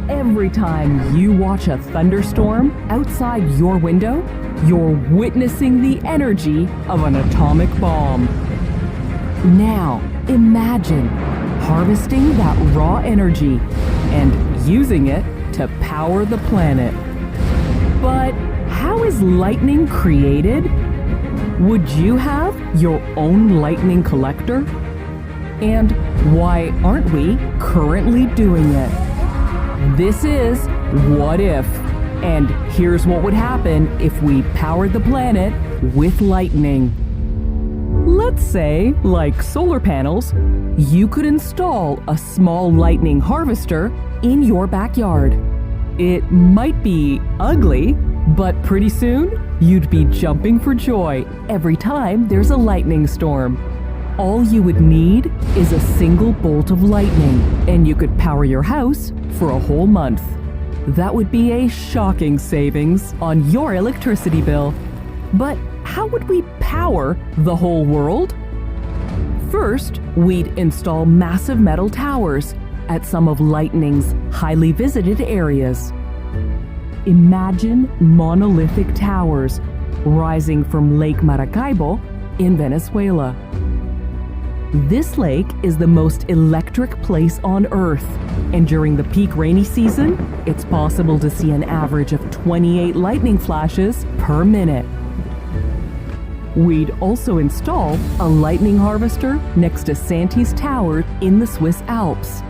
Every time you watch a thunderstorm outside your window, you're witnessing the energy of an atomic bomb. Now, imagine harvesting that raw energy and using it to power the planet. But how is lightning created? Would you have your own lightning collector? And why aren't we currently doing it? This is What If, and here's what would happen if we powered the planet with lightning. Let's say, like solar panels, you could install a small lightning harvester in your backyard. It might be ugly, but pretty soon you'd be jumping for joy every time there's a lightning storm. All you would need is a single bolt of lightning, and you could power your house for a whole month. That would be a shocking savings on your electricity bill. But how would we power the whole world? First, we'd install massive metal towers at some of lightning's highly visited areas. Imagine monolithic towers rising from Lake Maracaibo in Venezuela. This lake is the most electric place on Earth, and during the peak rainy season, it's possible to see an average of 28 lightning flashes per minute. We'd also install a lightning harvester next to Santi's Tower in the Swiss Alps.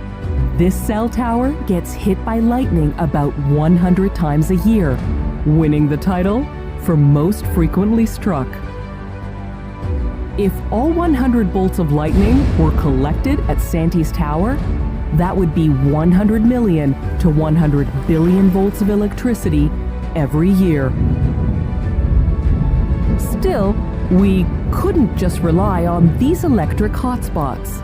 This cell tower gets hit by lightning about 100 times a year, winning the title for most frequently struck. If all 100 bolts of lightning were collected at Santi's Tower, that would be 100 million to 100 billion volts of electricity every year. Still, we couldn't just rely on these electric hotspots.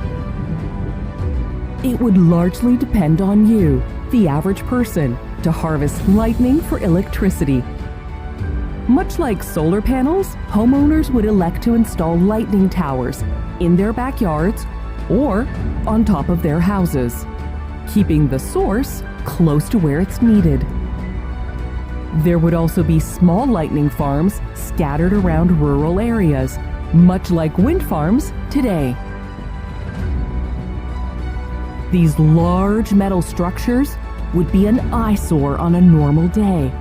It would largely depend on you, the average person, to harvest lightning for electricity. Much like solar panels, homeowners would elect to install lightning towers in their backyards or on top of their houses, keeping the source close to where it's needed. There would also be small lightning farms scattered around rural areas, much like wind farms today. These large metal structures would be an eyesore on a normal day,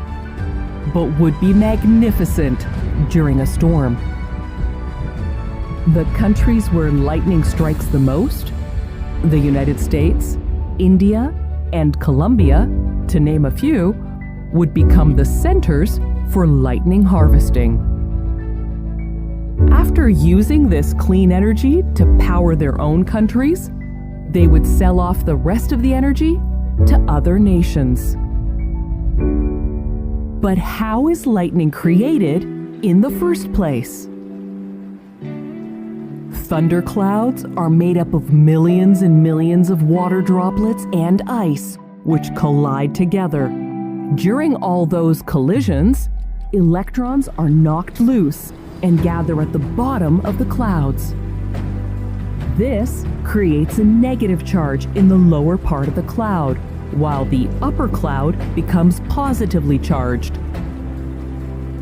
but would be magnificent during a storm. The countries where lightning strikes the most, the United States, India, and Colombia, to name a few, would become the centers for lightning harvesting. After using this clean energy to power their own countries, they would sell off the rest of the energy to other nations. But how is lightning created in the first place? Thunderclouds are made up of millions and millions of water droplets and ice, which collide together. During all those collisions, electrons are knocked loose and gather at the bottom of the clouds. This creates a negative charge in the lower part of the cloud, while the upper cloud becomes positively charged.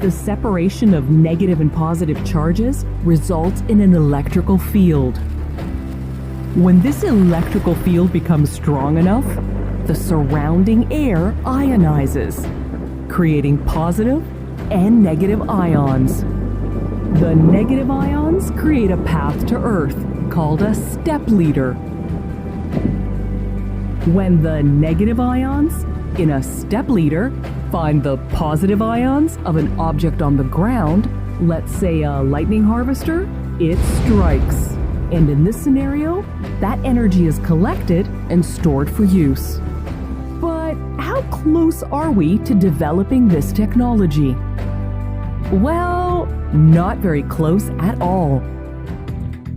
The separation of negative and positive charges results in an electrical field. When this electrical field becomes strong enough, the surrounding air ionizes, creating positive and negative ions. The negative ions create a path to Earth called a step leader. When the negative ions in a step leader find the positive ions of an object on the ground, let's say a lightning harvester, it strikes. And in this scenario, that energy is collected and stored for use. But how close are we to developing this technology? Well, not very close at all.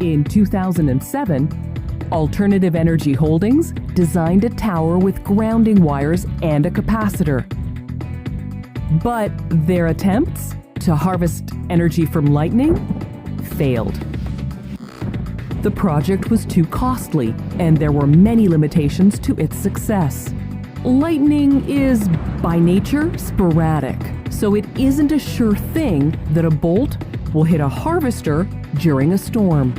In 2007, Alternative Energy Holdings designed a tower with grounding wires and a capacitor. But their attempts to harvest energy from lightning failed. The project was too costly, and there were many limitations to its success. Lightning is, by nature, sporadic, so it isn't a sure thing that a bolt will hit a harvester during a storm.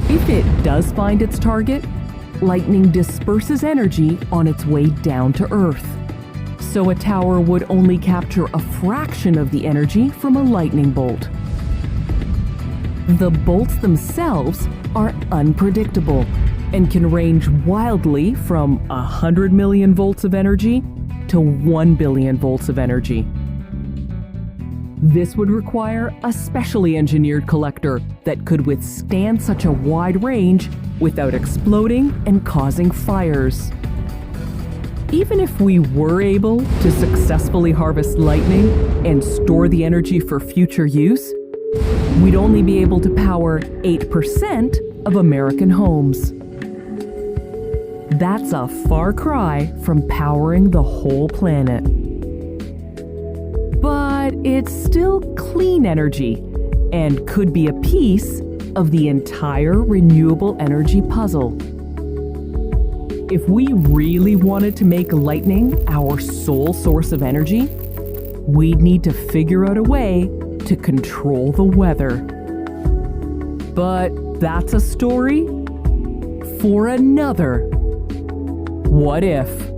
If it does find its target, lightning disperses energy on its way down to Earth. So a tower would only capture a fraction of the energy from a lightning bolt. The bolts themselves are unpredictable and can range wildly from 100 million volts of energy to 1 billion volts of energy. This would require a specially engineered collector that could withstand such a wide range without exploding and causing fires. Even if we were able to successfully harvest lightning and store the energy for future use, we'd only be able to power 8% of American homes. That's a far cry from powering the whole planet. But it's still clean energy and could be a piece of the entire renewable energy puzzle. If we really wanted to make lightning our sole source of energy, we'd need to figure out a way to control the weather. But that's a story for another What If.